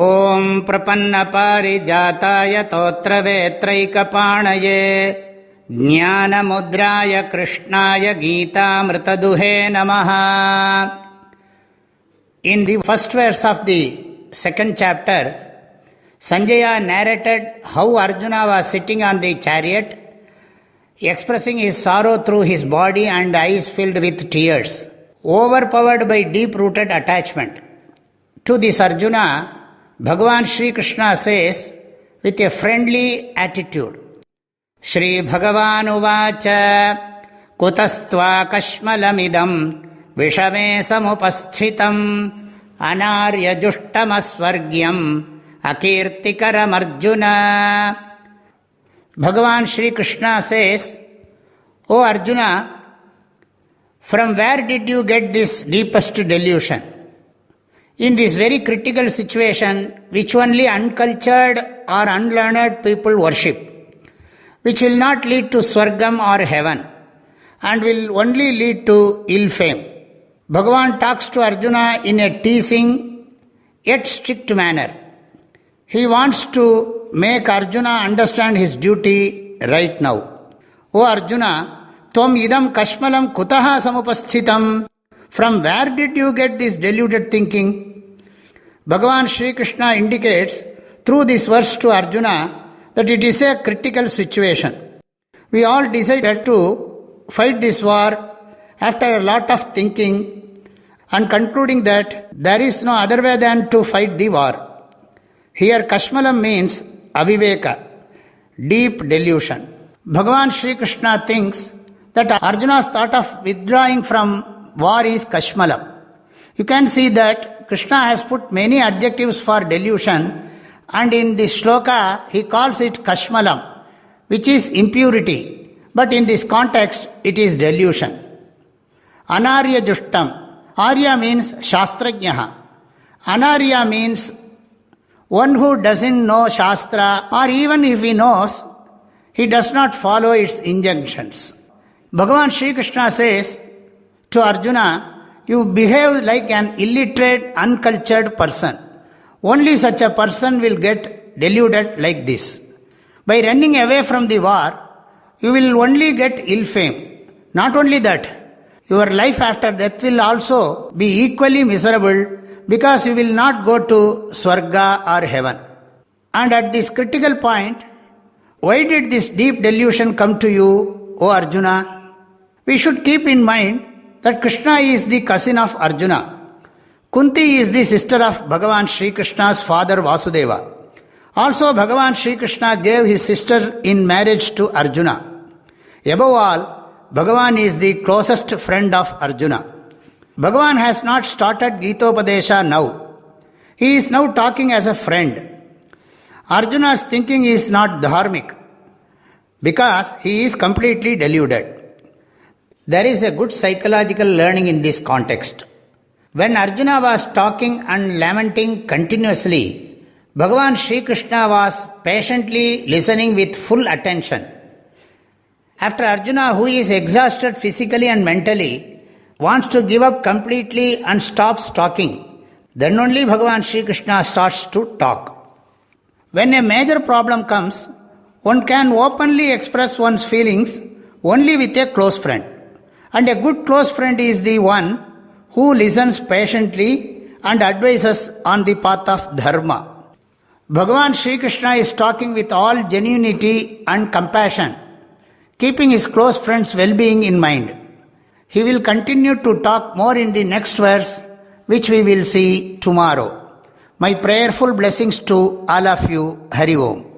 ஓம் பிரபன்னபாரிஜாதாய தோத்ரவேத்ரைகபாணயே ஞானமுத்ராய கிருஷ்ணாய கீதாமிருததுஹே நமஹ. In the first verse of the second chapter, Sanjaya narrated how Arjuna was sitting on the chariot, expressing his sorrow through his body and eyes filled with tears, overpowered by deep-rooted attachment. To this Arjuna, Bhagavan Shri Krishna says with a friendly attitude, Shri Bhagavan uvacha kutastva kashmalamidam vishame samupasthitam anarya jushtamasvargyam akirtikaram Arjuna. Bhagavan Shri Krishna says, O Arjuna, from where did you get this deepest delusion? In this very critical situation, which only uncultured or unlearned people worship, which will not lead to Swargam or heaven, and will only lead to ill fame. Bhagavan talks to Arjuna in a teasing yet strict manner. He wants to make Arjuna understand his duty right now. O Arjuna, Tvam idam kashmalam kutaha samupasthitam. From where did you get this deluded thinking? Bhagavan Shri Krishna indicates through this verse to Arjuna that it is a critical situation. We all decided to fight this war after a lot of thinking and concluding that there is no other way than to fight the war. Here Kashmalam means aviveka, deep delusion. Bhagavan Shri Krishna thinks that Arjuna's thought of withdrawing from war is Kashmalam. You can see that Krishna has put many adjectives for delusion, and in this shloka he calls it Kashmalam, which is impurity, but in this context it is delusion. Anarya Jushtam. Arya means Shastrajnaha. Anarya means one who doesn't know Shastra, or even if he knows, he does not follow its injunctions. Bhagavan Shri Krishna says to Arjuna, you behave like an illiterate, uncultured person. Only such a person will get deluded like this. By running away from the war, you will only get ill fame. Not only that, your life after death will also be equally miserable because you will not go to Swarga or heaven. And at this critical point, why did this deep delusion come to you, O Arjuna? We should keep in mind that Krishna is the cousin of Arjuna. Kunti is the sister of Bhagavan Shri Krishna's father Vasudeva. Also, Bhagavan Shri Krishna gave his sister in marriage to Arjuna. Above all, Bhagavan is the closest friend of Arjuna. Bhagavan has not started Gitopadesha now. He is now talking as a friend. Arjuna's thinking is not dharmic because he is completely deluded. There is a good psychological learning in this context. When Arjuna was talking and lamenting continuously, Bhagavan Shri Krishna was patiently listening with full attention. After Arjuna, who is exhausted physically and mentally, wants to give up completely and stops talking, then only Bhagavan Shri Krishna starts to talk. When a major problem comes, one can openly express one's feelings only with a close friend. And a good close friend is the one who listens patiently and advises on the path of dharma. Bhagavan Shri Krishna is talking with all genuinity and compassion, keeping his close friends' well-being in mind. He will continue to talk more in the next verse, which we will see tomorrow. My prayerful blessings to all of you. Hari Om.